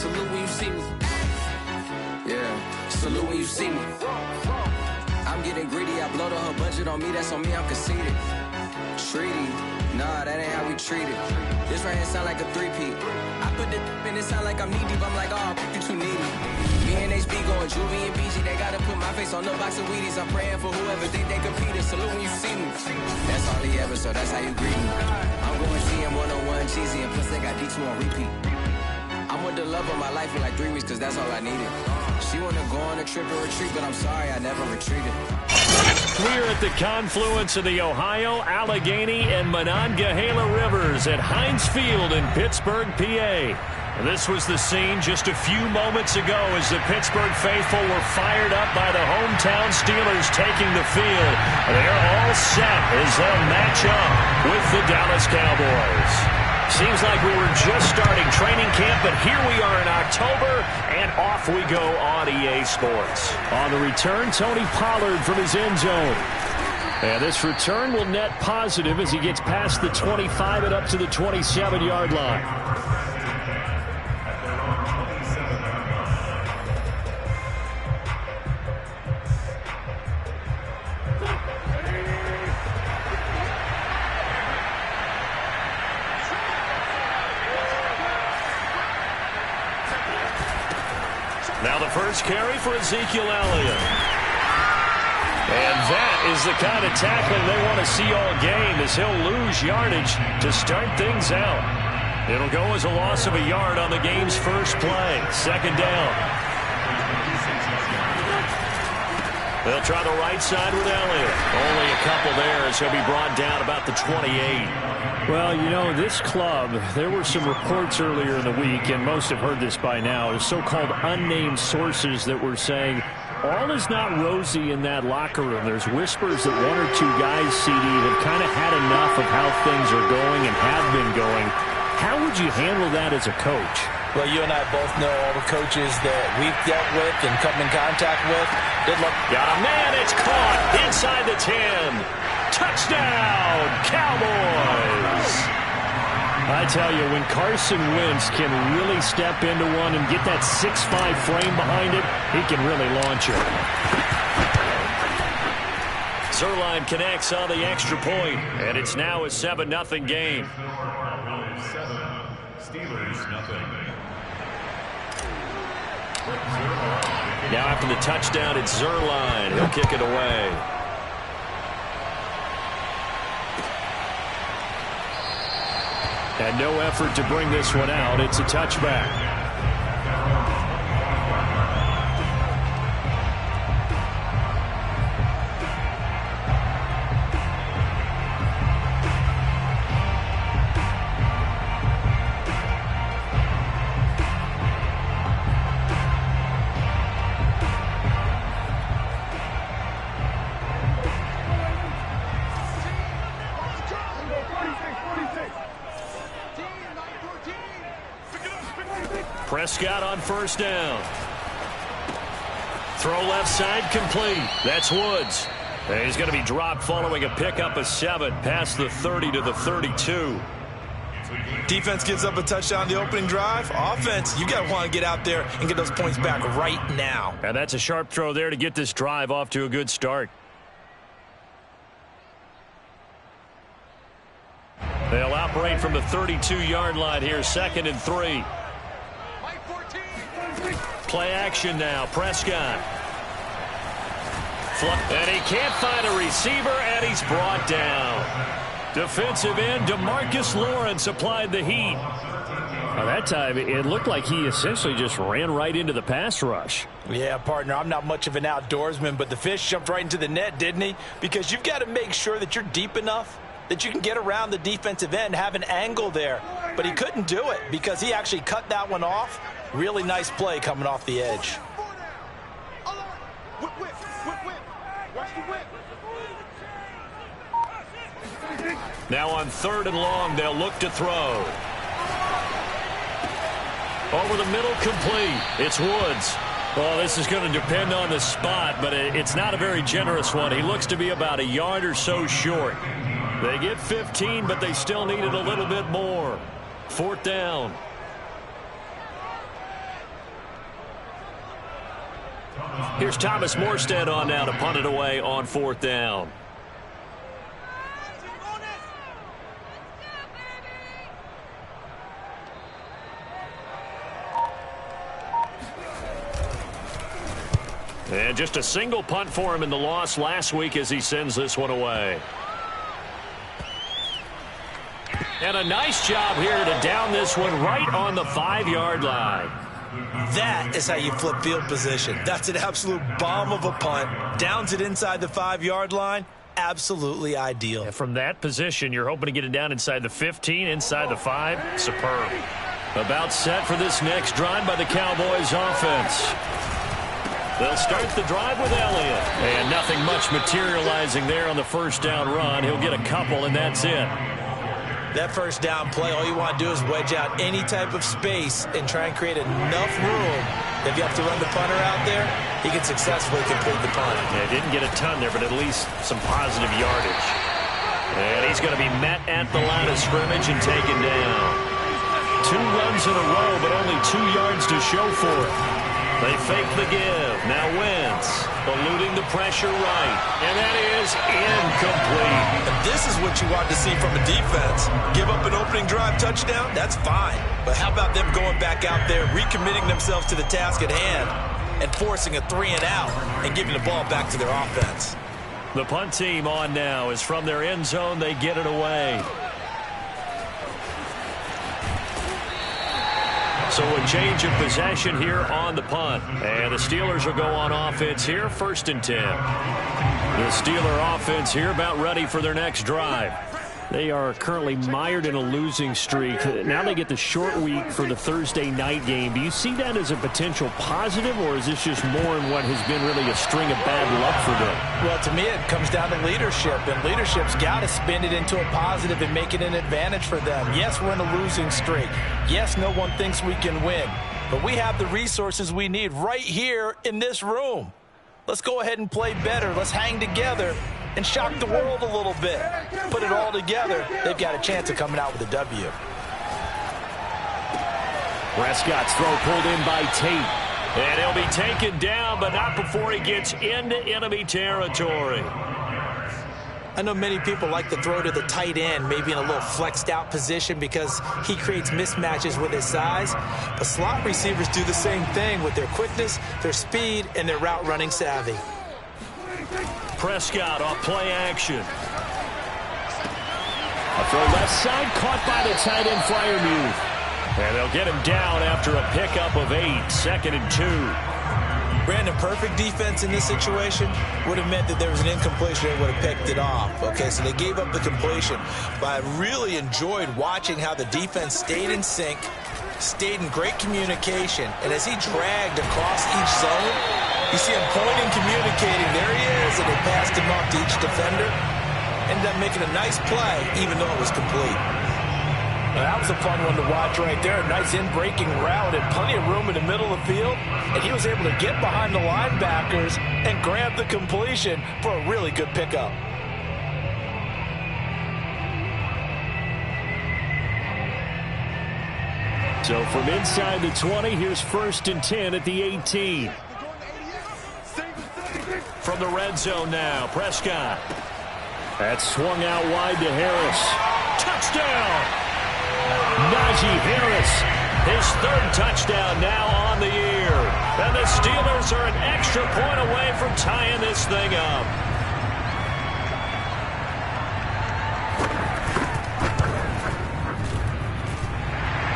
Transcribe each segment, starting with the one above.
Salute when you see me. Yeah, salute when you see me. I'm getting greedy, I blow the whole budget on me, that's on me, I'm conceited. Treaty, nah, that ain't how we treat it. This right here sound like a three-peat. I put the in it sound like I'm knee-deep, I'm like, oh, you too needy. Me and HB going Juvie and BG, they gotta put my face on the box of Wheaties. I'm praying for whoever think they competed. Salute when you see me. That's all he ever, so that's how you greet me. I'm going GM 101 cheesy, and plus they got D2 on repeat. I'm with the love of my life for like 3 weeks, cause that's all I needed. She wanna go on a trip or retreat, but I'm sorry, I never retreated. We're at the confluence of the Ohio, Allegheny, and Monongahela Rivers at Heinz Field in Pittsburgh, PA. This was the scene just a few moments ago as the Pittsburgh faithful were fired up by the hometown Steelers taking the field. They're all set as they'll match up with the Dallas Cowboys. Seems like we were just starting training camp, but here we are in October, and off we go on EA Sports. On the return, Tony Pollard from his end zone. And this return will net positive as he gets past the 25 and up to the 27-yard line. Now the first carry for Ezekiel Elliott. And that is the kind of tackling they want to see all game as he'll lose yardage to start things out. It'll go as a loss of a yard on the game's first play. Second down. They'll try the right side with Elliott. Only a couple there as he'll be brought down about the 28. Well, you know, this club, there were some reports earlier in the week, and most have heard this by now, is so-called unnamed sources that were saying all is not rosy in that locker room. There's whispers that one or two guys, CD, have kind of had enough of how things are going and have been going. How would you handle that as a coach? Well, you and I both know all the coaches that we've dealt with and come in contact with. Good luck. Got a man, it's caught inside the 10. Touchdown, Cowboys! I tell you, when Carson Wentz can really step into one and get that 6'5" frame behind it, he can really launch it. Zuerlein connects on the extra point, and it's now a 7-0 game. Steelers nothing. Now after the touchdown, it's Zuerlein. He'll kick it away. And no effort to bring this one out. It's a touchback. Prescott on first down. Throw left side complete. That's Woods. And he's going to be dropped following a pickup of 7 past the 30 to the 32. Defense gives up a touchdown the opening drive. Offense, you got to want to get out there and get those points back right now. And that's a sharp throw there to get this drive off to a good start. They'll operate from the 32-yard line here, 2nd and 3. Play action now. Prescott. And he can't find a receiver, and he's brought down. Defensive end DeMarcus Lawrence applied the heat. Well, that time, it looked like he essentially just ran right into the pass rush. Yeah, partner, I'm not much of an outdoorsman, but the fish jumped right into the net, didn't he? Because you've got to make sure that you're deep enough that you can get around the defensive end, have an angle there. But he couldn't do it because he actually cut that one off. Really nice play coming off the edge. Now on 3rd and long, they'll look to throw. Over the middle, complete. It's Woods. Well, this is going to depend on the spot, but it's not a very generous one. He looks to be about a yard or so short. They get 15, but they still needed a little bit more. 4th down. Here's Thomas Morstead on now to punt it away on 4th down. And just a single punt for him in the loss last week as he sends this one away. And a nice job here to down this one right on the 5-yard line. That is how you flip field position. That's an absolute bomb of a punt. Downs it inside the 5-yard line. Absolutely ideal. And from that position, you're hoping to get it down inside the 15, inside the 5. Superb. About set for this next drive by the Cowboys offense. They'll start the drive with Elliott. And nothing much materializing there on the first down run. He'll get a couple, and that's it. That first down play, all you want to do is wedge out any type of space and try and create enough room. If you have to run the punter out there, he can successfully complete the punt. Yeah, didn't get a ton there, but at least some positive yardage. And he's going to be met at the line of scrimmage and taken down. 2 runs in a row, but only 2 yards to show for it. They fake the give. Now Wentz eluding the pressure right. And that is incomplete. And this is what you want to see from a defense. Give up an opening drive touchdown, that's fine. But how about them going back out there, recommitting themselves to the task at hand, and forcing a 3-and-out and giving the ball back to their offense. The punt team on now is from their end zone. They get it away. So a change of possession here on the punt. And the Steelers will go on offense here, 1st and 10. The Steeler offense here about ready for their next drive. They are currently mired in a losing streak. Now they get the short week for the Thursday night game. Do you see that as a potential positive, or is this just more in what has been really a string of bad luck for them? Well, to me, it comes down to leadership, and leadership's got to spin it into a positive and make it an advantage for them. Yes, we're in a losing streak. Yes, no one thinks we can win, but we have the resources we need right here in this room. Let's go ahead and play better. Let's hang together and shock the world a little bit. Put it all together, they've got a chance of coming out with a W. Prescott's throw pulled in by Tate. And he'll be taken down, but not before he gets into enemy territory. I know many people like to throw to the tight end, maybe in a little flexed out position because he creates mismatches with his size. But slot receivers do the same thing with their quickness, their speed, and their route running savvy. Prescott off play action. A throw left side, caught by the tight end Freiermuth. And they'll get him down after a pickup of 8, 2nd and 2. Brandon, perfect defense in this situation would have meant that there was an incompletion. They would have picked it off. Okay, so they gave up the completion. But I really enjoyed watching how the defense stayed in sync, stayed in great communication. And as he dragged across each zone, you see him pointing, communicating. There he is, and they passed him off to each defender. Ended up making a nice play, even though it was complete. Well, that was a fun one to watch right there. A nice in-breaking route and plenty of room in the middle of the field. And he was able to get behind the linebackers and grab the completion for a really good pickup. So from inside the 20, here's 1st and 10 at the 18. From the red zone now, Prescott. That's swung out wide to Harris. Touchdown! Najee Harris, his 3rd touchdown now on the year. And the Steelers are an extra point away from tying this thing up.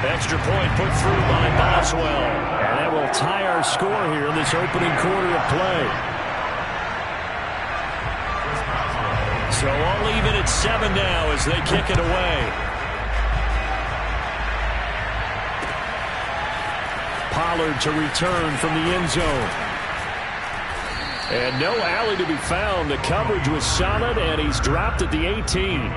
Extra point put through by Boswell. And that will tie our score here in this opening quarter of play. So all even at 7 now as they kick it away. Pollard to return from the end zone. And no alley to be found. The coverage was solid, and he's dropped at the 18.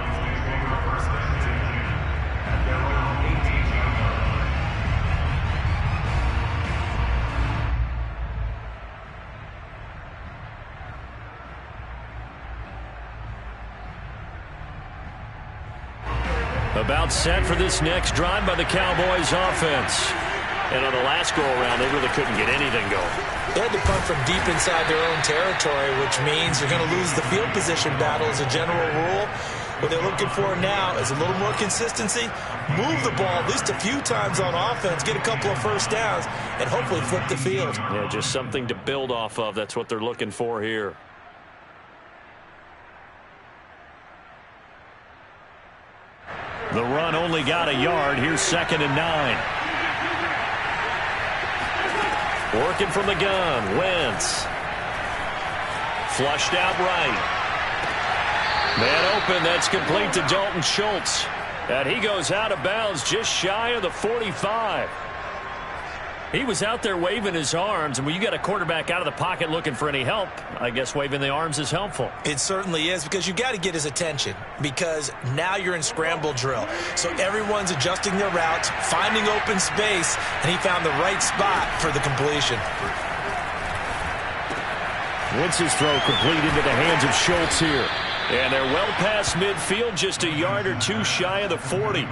About set for this next drive by the Cowboys offense. And on the last go-around, they really couldn't get anything going. They had to punt from deep inside their own territory, which means you're going to lose the field position battle as a general rule. What they're looking for now is a little more consistency, move the ball at least a few times on offense, get a couple of first downs, and hopefully flip the field. Yeah, just something to build off of. That's what they're looking for here. The run only got a yard. Here's 2nd and 9. Working from the gun, Wentz. Flushed out right. Man open, that's complete to Dalton Schultz. And he goes out of bounds just shy of the 45. He was out there waving his arms, and when you got a quarterback out of the pocket looking for any help, I guess waving the arms is helpful. It certainly is, because you got to get his attention, because now you're in scramble drill. So everyone's adjusting their routes, finding open space, and he found the right spot for the completion. Wentz's throw complete into the hands of Schultz here. And they're well past midfield, just a yard or two shy of the 40.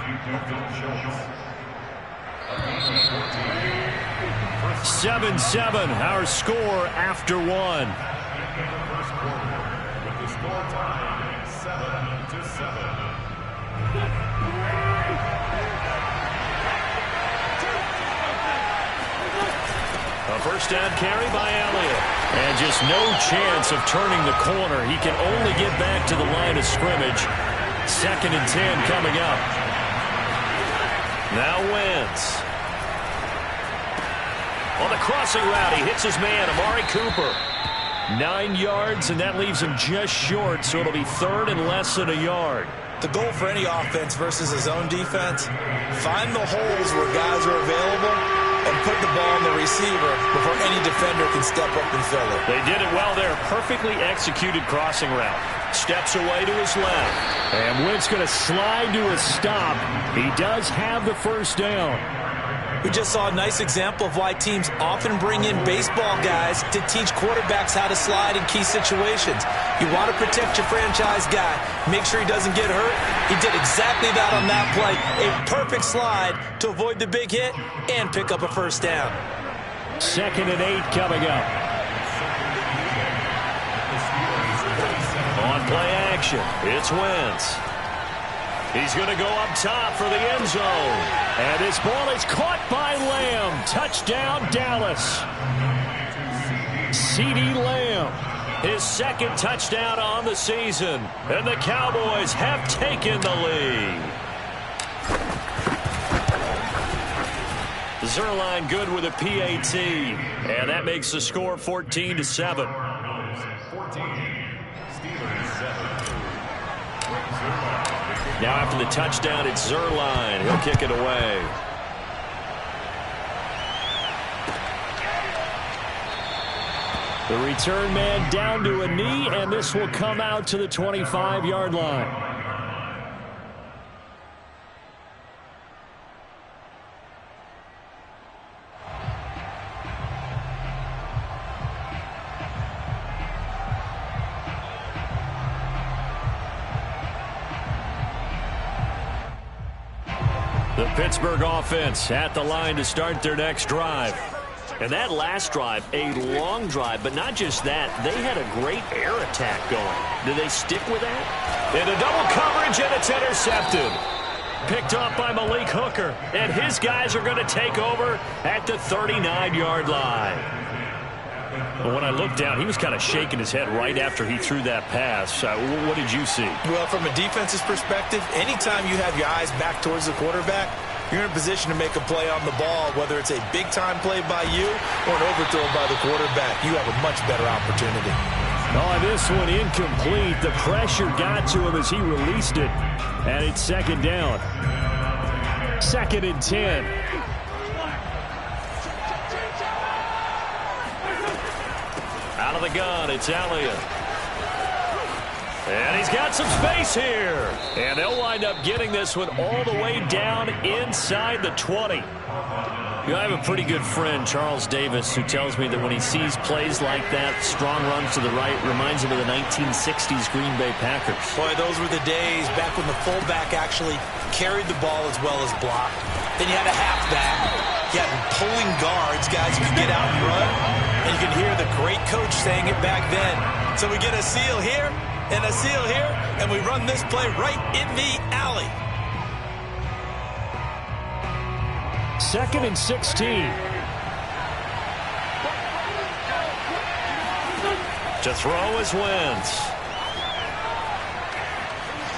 7-7, our score after one. A first down carry by Elliott. And just no chance of turning the corner. He can only get back to the line of scrimmage. 2nd and 10 coming up. Now Wentz. On the crossing route, he hits his man, Amari Cooper. 9 yards, and that leaves him just short, so it'll be 3rd and less than a yard. The goal for any offense versus his own defense, find the holes where guys are available and put the ball on the receiver before any defender can step up and fill it. They did it well there. Perfectly executed crossing route. Steps away to his left. And Wentz going to slide to a stop. He does have the first down. We just saw a nice example of why teams often bring in baseball guys to teach quarterbacks how to slide in key situations. You want to protect your franchise guy. Make sure he doesn't get hurt. He did exactly that on that play. A perfect slide to avoid the big hit and pick up a first down. 2nd and 8 coming up. On play action, it's Wentz. He's going to go up top for the end zone. And this ball is caught by Lamb. Touchdown, Dallas. CeeDee Lamb, his 2nd touchdown on the season. And the Cowboys have taken the lead. Zuerlein good with a PAT. And that makes the score 14-7. Now after the touchdown, it's Zuerlein. He'll kick it away. The return man down to a knee, and this will come out to the 25-yard line. The Pittsburgh offense at the line to start their next drive. And that last drive, a long drive, but not just that. They had a great air attack going. Do they stick with that? Into double coverage, and it's intercepted. Picked off by Malik Hooker. And his guys are going to take over at the 39-yard line. But when I looked down, he was kind of shaking his head right after he threw that pass. What did you see? Well, from a defense's perspective, anytime you have your eyes back towards the quarterback, you're in a position to make a play on the ball, whether it's a big-time play by you or an overthrow by the quarterback. You have a much better opportunity. Oh, this one incomplete. The pressure got to him as he released it. And it's 2nd down. 2nd and 10. Out of the gun, it's Elliott. And he's got some space here. And they'll wind up getting this one all the way down inside the 20. You know, I have a pretty good friend, Charles Davis, who tells me that when he sees plays like that, strong runs to the right, reminds him of the 1960s Green Bay Packers. Boy, those were the days back when the fullback actually carried the ball as well as blocked. Then you had a halfback. You had pulling guards, guys who could get out and run. And you can hear the great coach saying it back then. So we get a seal here and a seal here, and we run this play right in the alley. 2nd and 16. To throw is Wentz.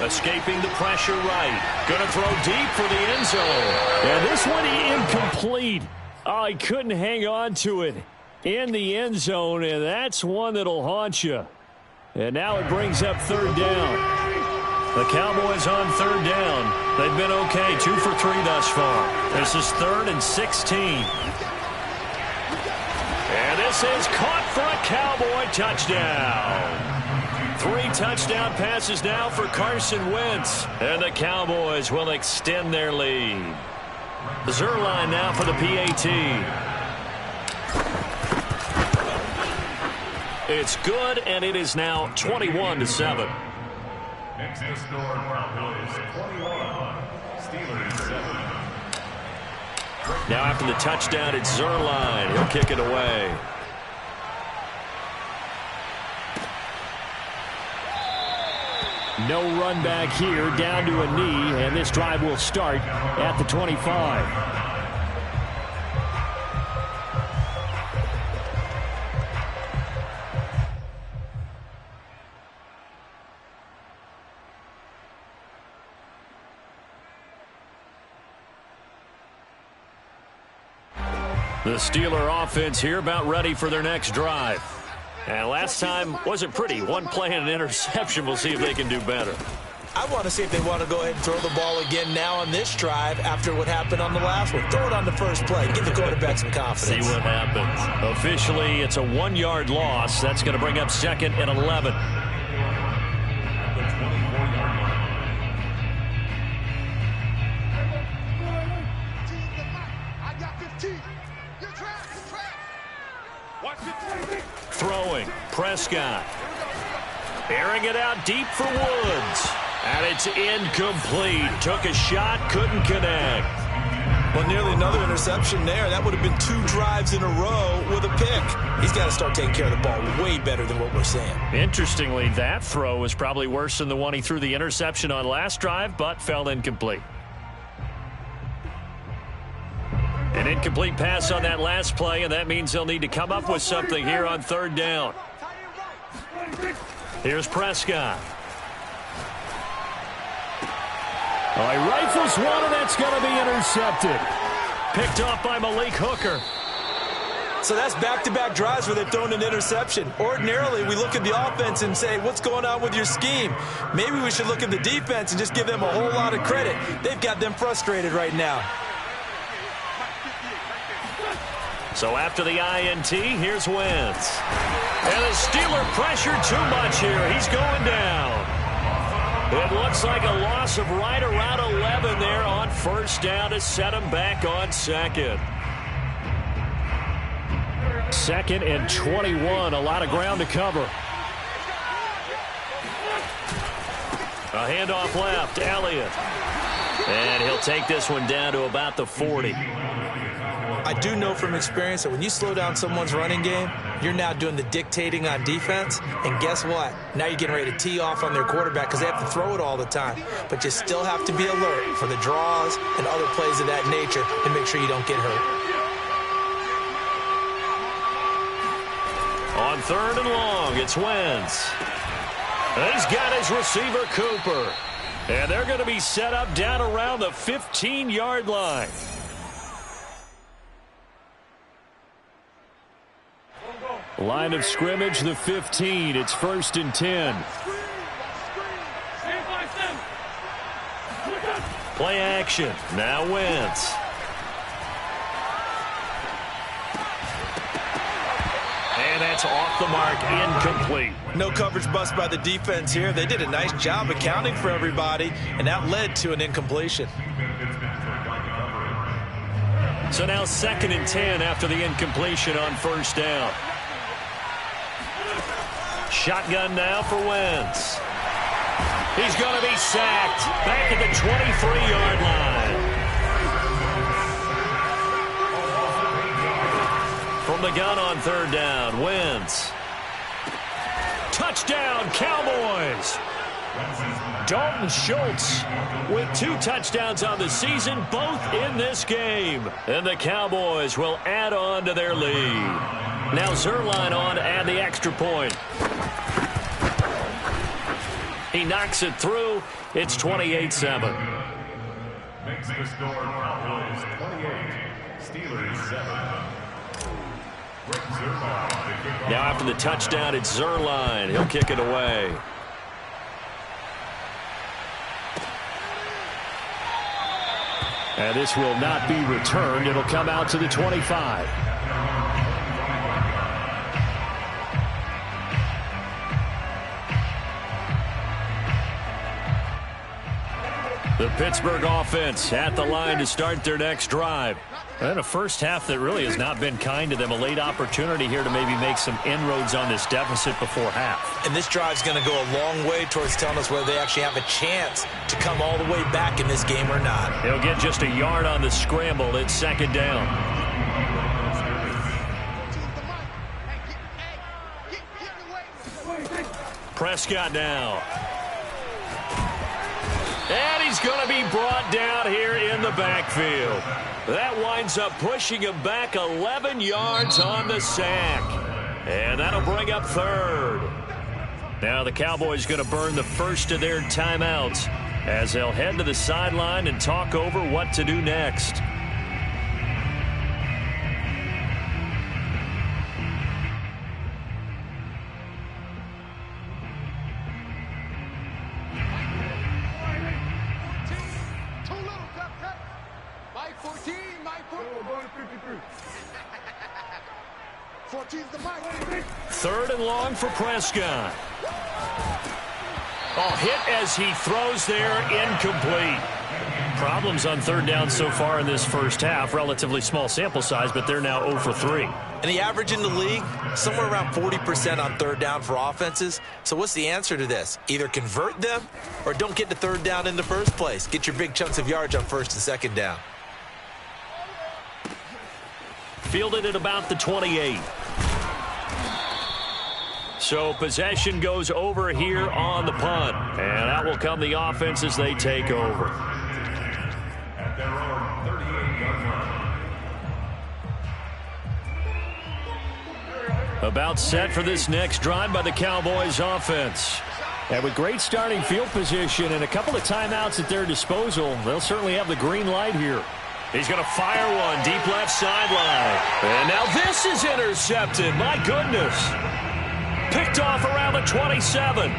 Escaping the pressure right. Going to throw deep for the end zone. And this one incomplete. Oh, he couldn't hang on to it in the end zone, and that's one that'll haunt you. And now it brings up 3rd down. The Cowboys on 3rd down. They've been okay, 2 for 3 thus far. This is 3rd and 16. And this is caught for a Cowboy touchdown. 3 touchdown passes now for Carson Wentz. And the Cowboys will extend their lead. Zuerlein now for the PAT. It's good, and it is now 21-7. Next to score, Cowboys 21, Steelers 7. Now after the touchdown, it's Zuerlein. He'll kick it away. No run back here, down to a knee, and this drive will start at the 25. The Steeler offense here about ready for their next drive. And last time wasn't pretty. One play and an interception. We'll see if they can do better. I want to see if they want to go ahead and throw the ball again now on this drive after what happened on the last one. Throw it on the first play. Give the quarterback some confidence. See what happens. Officially, it's a 1-yard loss. That's going to bring up 2nd and 11. Throwing, Prescott. Airing it out deep for Woods. And it's incomplete. Took a shot, couldn't connect. Well, nearly another interception there. That would have been 2 drives in a row with a pick. He's got to start taking care of the ball way better than what we're seeing. Interestingly, that throw was probably worse than the one he threw the interception on last drive, but fell incomplete. An incomplete pass on that last play, and that means they'll need to come up with something here on 3rd down. Here's Prescott. Oh, he rifles one, and that's going to be intercepted. Picked off by Malik Hooker. So that's back-to-back drives where they've thrown an interception. Ordinarily, we look at the offense and say, what's going on with your scheme? Maybe we should look at the defense and just give them a whole lot of credit. They've got them frustrated right now. So after the INT, here's Wentz. And the Steeler pressure too much here. He's going down. It looks like a loss of right around 11 there on 1st down to set him back on 2nd. 2nd and 21. A lot of ground to cover. A handoff left. Elliott. And he'll take this one down to about the 40. I do know from experience that when you slow down someone's running game, you're now doing the dictating on defense. And guess what? Now you're getting ready to tee off on their quarterback because they have to throw it all the time. But you still have to be alert for the draws and other plays of that nature to make sure you don't get hurt. On 3rd and long, it's Wentz. And he's got his receiver, Cooper. And they're going to be set up down around the 15-yard line. Line of scrimmage, the 15. It's 1st and 10. Play action. Now Wentz. And that's off the mark, incomplete. No coverage bust by the defense here. They did a nice job accounting for everybody, and that led to an incompletion. So now 2nd and 10 after the incompletion on 1st down. Shotgun now for Wentz. He's going to be sacked back at the 23-yard line. From the gun on third down, Wentz. Touchdown, Cowboys! Dalton Schultz with 2 touchdowns on the season, both in this game. And the Cowboys will add on to their lead. Now Zuerlein on to add the extra point. He knocks it through. It's 28-7. Makes the score Cowboys 28, Steelers 7. Now after the touchdown, it's Zuerlein. He'll kick it away. And this will not be returned. It'll come out to the 25. The Pittsburgh offense at the line to start their next drive. And a first half that really has not been kind to them. A late opportunity here to maybe make some inroads on this deficit before half. And this drive's going to go a long way towards telling us whether they actually have a chance to come all the way back in this game or not. He'll get just a yard on the scramble. It's second down. Prescott now. And he's going to be brought down here in the backfield. That winds up pushing him back 11 yards on the sack. And that'll bring up third. Now the Cowboys going to burn the first of their timeouts as they'll head to the sideline and talk over what to do next. Third and long for Prescott. Oh, hit as he throws there, incomplete. Problems on third down so far in this first half. Relatively small sample size, but they're now 0 for 3. And the average in the league, somewhere around 40% on third down for offenses. So what's the answer to this? Either convert them or don't get to third down in the first place. Get your big chunks of yards on first and second down. Fielded at about the 28. So possession goes over here on the punt. And out will come the offense as they take over. At their own 38-yard line. About set for this next drive by the Cowboys offense. And with great starting field position and a couple of timeouts at their disposal, they'll certainly have the green light here. He's going to fire one deep left sideline. And now this is intercepted. My goodness. Picked off around the 27.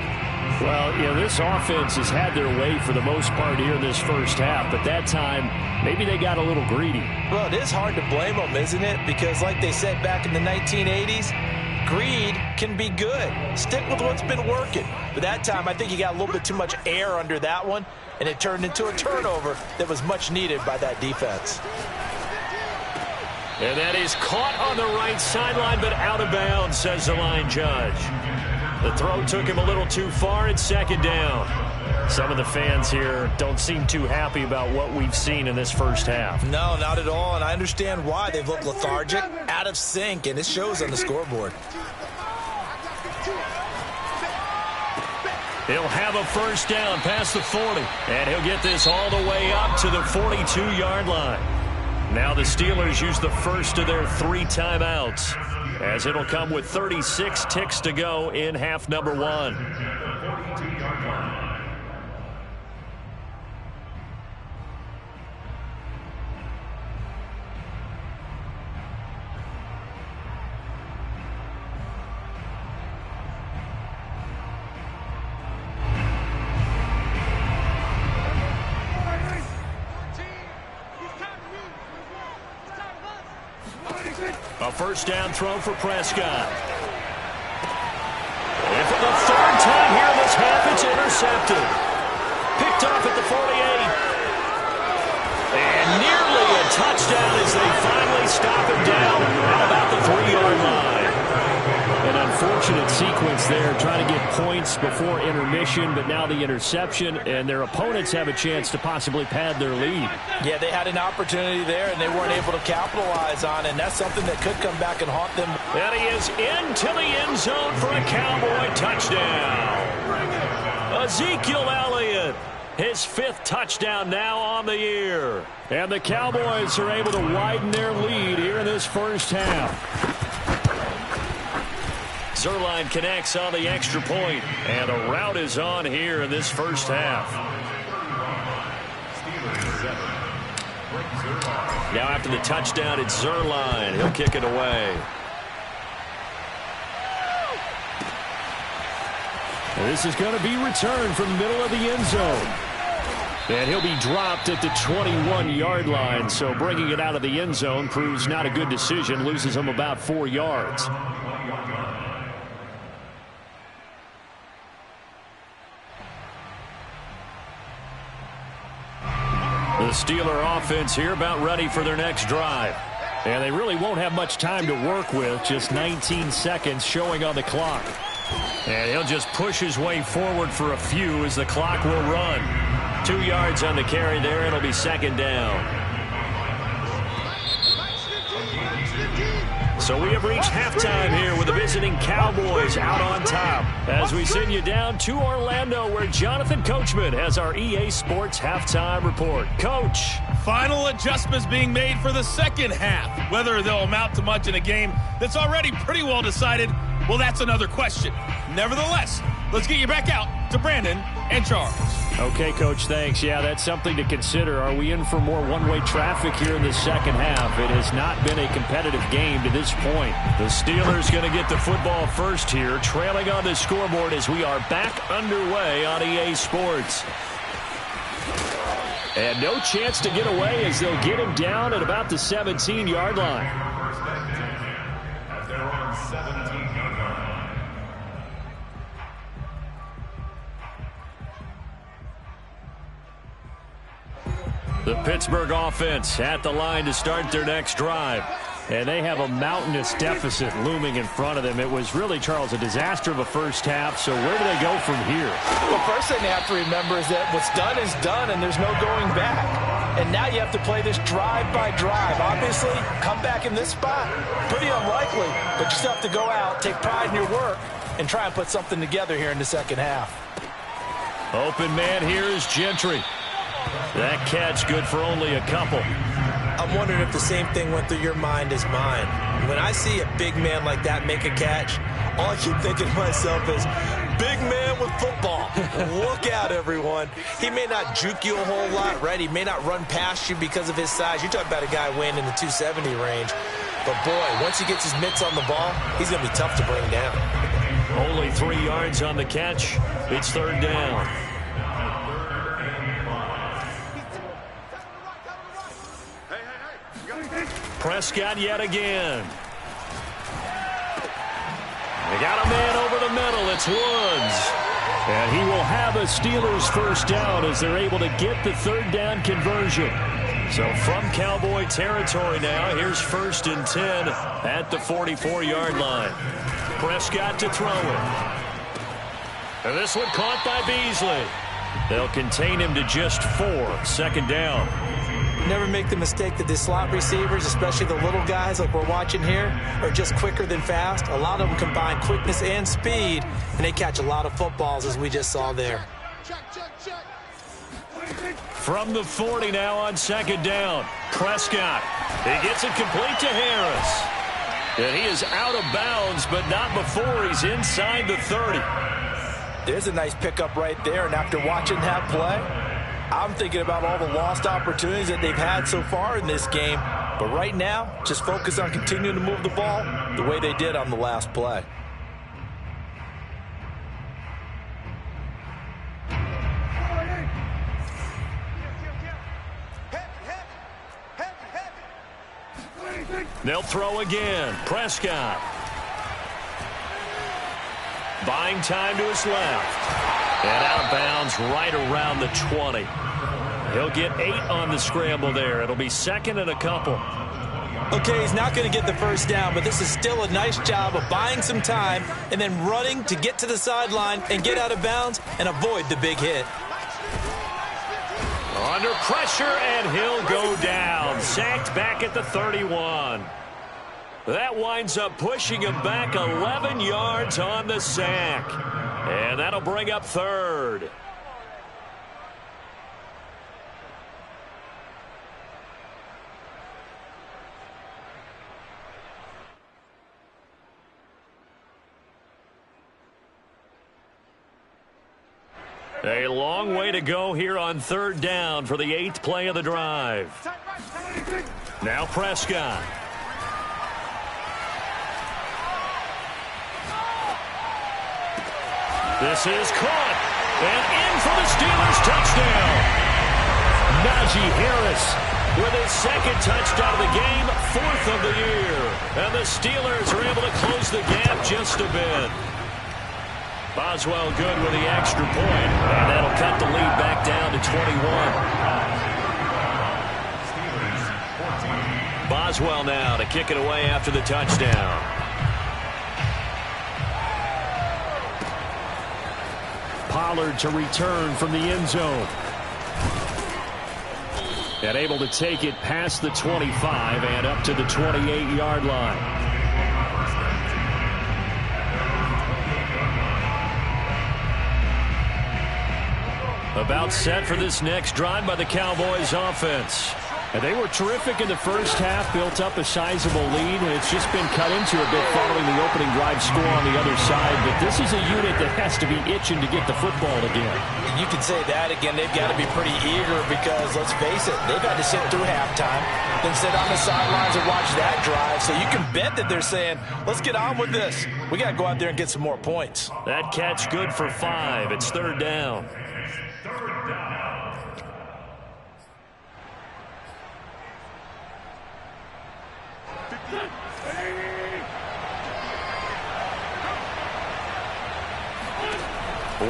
Well, you know, this offense has had their way for the most part here in this first half. But that time, maybe they got a little greedy. Well, it is hard to blame them, isn't it? Because like they said back in the 1980s, greed can be good. Stick with what's been working. But that time, I think you got a little bit too much air under that one, and it turned into a turnover that was much needed by that defense. And that is caught on the right sideline, but out of bounds, says the line judge. The throw took him a little too far. It's second down. Some of the fans here don't seem too happy about what we've seen in this first half. No, not at all, and I understand why. They've looked lethargic, out of sync, and it shows on the scoreboard. He'll have a first down past the 40, and he'll get this all the way up to the 42-yard line. Now the Steelers use the first of their 3 timeouts, as it'll come with 36 ticks to go in half number 1. A first down throw for Prescott. And for the third time here this half, it's intercepted. Picked off at the 48. And nearly a touchdown as they finally stop him down at about the 3-yard line. And unfortunately, unfortunate sequence there, trying to get points before intermission, but now the interception, and their opponents have a chance to possibly pad their lead. Yeah, they had an opportunity there, and they weren't able to capitalize on it, and that's something that could come back and haunt them. And he is into the end zone for a Cowboy touchdown. Ezekiel Elliott, his 5th touchdown now on the year. And the Cowboys are able to widen their lead here in this first half. Zuerlein connects on the extra point, and a rout is on here in this first half. Now after the touchdown, it's Zuerlein. He'll kick it away. And this is going to be returned from the middle of the end zone. And he'll be dropped at the 21-yard line, so bringing it out of the end zone proves not a good decision, loses him about 4 yards. The Steeler offense here about ready for their next drive. And they really won't have much time to work with, just 19 seconds showing on the clock. And he'll just push his way forward for a few as the clock will run. 2 yards on the carry there. It'll be second down. So we have reached halftime here with the visiting Cowboys out on top. As we send you down to Orlando, where Jonathan Coachman has our EA Sports halftime report. Coach. Final adjustments being made for the second half. Whether they'll amount to much in a game that's already pretty well decided, well, that's another question. Nevertheless, let's get you back out to Brandon and Charles. Okay, Coach, thanks. Yeah, that's something to consider. Are we in for more one-way traffic here in the second half? It has not been a competitive game to this point. The Steelers going to get the football first here, trailing on the scoreboard as we are back underway on EA Sports. And no chance to get away as they'll get him down at about the 17-yard line. At their own 17-yard line. The Pittsburgh offense at the line to start their next drive. And they have a mountainous deficit looming in front of them. It was really, Charles, a disaster of a first half. So where do they go from here? Well, first thing they have to remember is that what's done is done, and there's no going back. And now you have to play this drive by drive. Obviously, come back in this spot, pretty unlikely. But you still have to go out, take pride in your work, and try and put something together here in the second half. Open man here is Gentry. That catch good for only a couple. I'm wondering if the same thing went through your mind as mine. When I see a big man like that make a catch, all I keep thinking to myself is, big man with football. Look out, everyone. He may not juke you a whole lot, right? He may not run past you because of his size. You're talking about a guy weighing in the 270 range. But, boy, once he gets his mitts on the ball, he's going to be tough to bring down. Only 3 yards on the catch. It's third down. Prescott yet again. They got a man over the middle. It's Woods. And he will have a Steelers first down as they're able to get the third down conversion. So from Cowboy territory now, here's 1st and 10 at the 44-yard line. Prescott to throw it. And this one caught by Beasley. They'll contain him to just 4. Second down. Never make the mistake that the slot receivers, especially the little guys like we're watching here, are just quicker than fast. A lot of them combine quickness and speed, and they catch a lot of footballs, as we just saw there. From the 40 now on second down. Prescott. He gets it complete to Harris. And he is out of bounds, but not before he's inside the 30. There's a nice pickup right there, and after watching that play, I'm thinking about all the lost opportunities that they've had so far in this game. But right now, just focus on continuing to move the ball the way they did on the last play. They'll throw again. Prescott. Buying time to his left. And out of bounds right around the 20. He'll get 8 on the scramble there. It'll be second and a couple. Okay, he's not going to get the first down, but this is still a nice job of buying some time and then running to get to the sideline and get out of bounds and avoid the big hit. Under pressure, and he'll go down. Sacked back at the 31. That winds up pushing him back 11 yards on the sack. And that'll bring up third. A long way to go here on third down for the 8th play of the drive. Now Prescott. This is caught. And in for the Steelers touchdown. Najee Harris with his second touchdown of the game, 4th of the year. And the Steelers are able to close the gap just a bit. Boswell good with the extra point, and that'll cut the lead back down to 21. Boswell now to kick it away after the touchdown. Pollard to return from the end zone. And able to take it past the 25 and up to the 28-yard line. About set for this next drive by the Cowboys offense. And they were terrific in the first half, built up a sizable lead, and it's just been cut into a bit following the opening drive score on the other side. But this is a unit that has to be itching to get the football again. You can say that again. They've got to be pretty eager because, let's face it, they've had to sit through halftime, then sit on the sidelines and watch that drive. So you can bet that they're saying, let's get on with this. We got to go out there and get some more points. That catch good for 5. It's third down.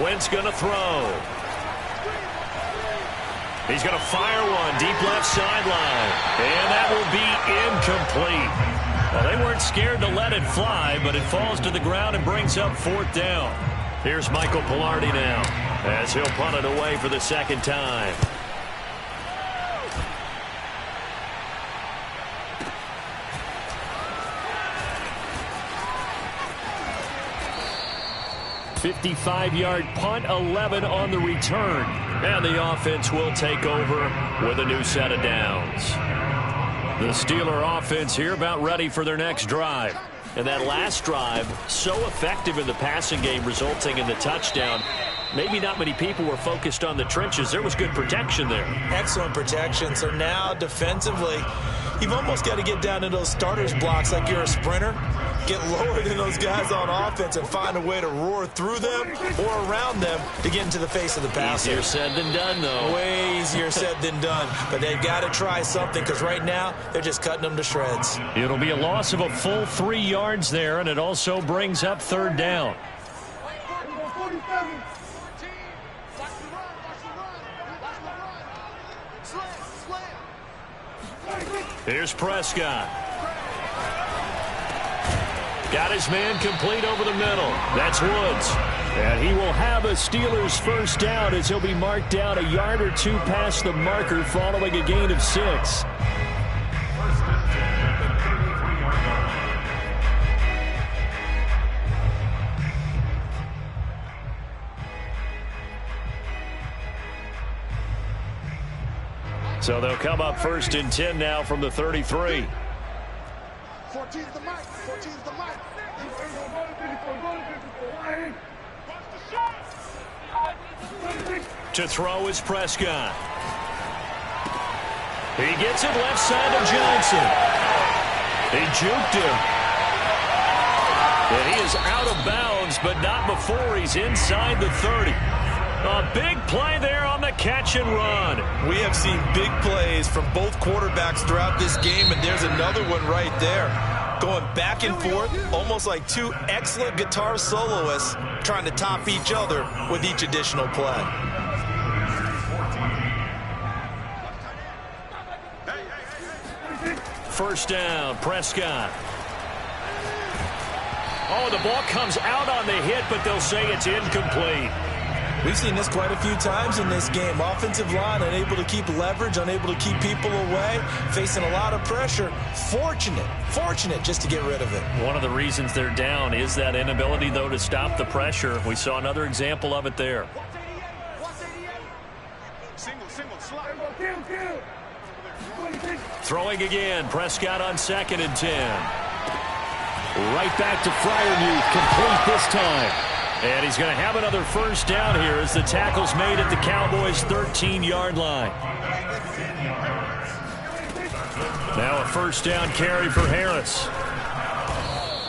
Wentz going to throw. He's going to fire one deep left sideline. And that will be incomplete. Well, they weren't scared to let it fly, but it falls to the ground and brings up 4th down. Here's Michael Pilardi now as he'll punt it away for the second time. .55-yard punt, 11 on the return. And the offense will take over with a new set of downs. The Steeler offense here about ready for their next drive. And that last drive, so effective in the passing game, resulting in the touchdown. Maybe not many people were focused on the trenches. There was good protection there. Excellent protection. So now defensively, you've almost got to get down to those starters blocks like you're a sprinter. Get lower than those guys on offense and find a way to roar through them or around them to get into the face of the passer. Easier said than done, though. Way easier said than done. But they've got to try something because right now they're just cutting them to shreds. It'll be a loss of a full 3 yards there, and it also brings up third down. Here's Prescott. Got his man complete over the middle. That's Woods. And he will have a Steelers first down as he'll be marked down a yard or two past the marker following a gain of 6. So they'll come up 1st and 10 now from the 33. 14 the mic. 14 the mic. To throw is Prescott. He gets it left side of Johnson. He juked him. And he is out of bounds, but not before he's inside the 30. A big play there on the catch and run. We have seen big plays from both quarterbacks throughout this game, and there's another one right there. Going back and forth, almost like two excellent guitar soloists trying to top each other with each additional play. first down. Prescott. Oh, the ball comes out on the hit, but they'll say it's incomplete. We've seen this quite a few times in this game. Offensive line unable to keep leverage, unable to keep people away, facing a lot of pressure. Fortunate just to get rid of it. One of the reasons they're down is that inability, though, to stop the pressure. We saw another example of it there. Throwing again. Prescott on 2nd and 10. Right back to Freiermuth. Complete this time. And he's going to have another first down here as the tackle's made at the Cowboys' 13-yard line. Now a first down carry for Harris.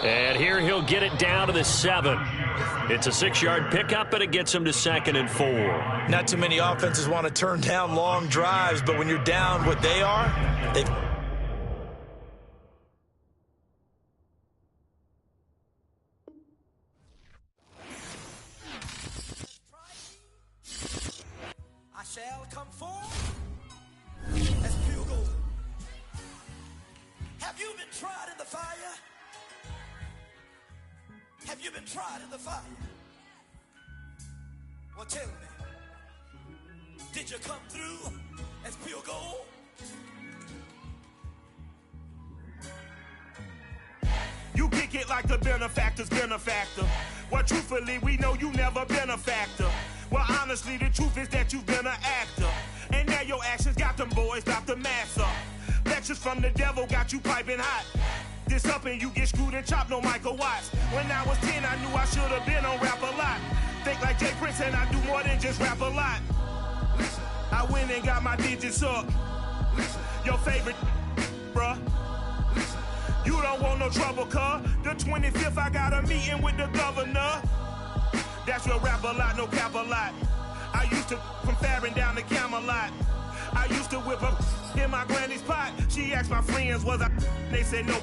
And here he'll get it down to the 7. It's a 6-yard pickup, and it gets him to 2nd and 4. Not too many offenses want to turn down long drives, but when you're down what they are, they've... I shall come forth as pure gold. Have you been tried in the fire? Have you been tried in the fire? Well, tell me, did you come through as pure gold? You kick it like the benefactor's benefactor. Well, truthfully, we know you never been a factor. Well, honestly, the truth is that you've been an actor. And now your actions got them boys about to mass up. Lectures from the devil got you piping hot. This up and you get screwed and chopped, no Michael Watts. When I was 10, I knew I should have been on rap a lot. Think like Jay Prince and I do more than just rap a lot. I went and got my digits up. Your favorite, bruh. You don't want no trouble, cuz. The 25th, I got a meeting with the governor. That's real rap a lot, no cap a lot. I used to from Farron down to Camelot. I used to whip up in my granny's pot. She asked my friends, was I? They said no.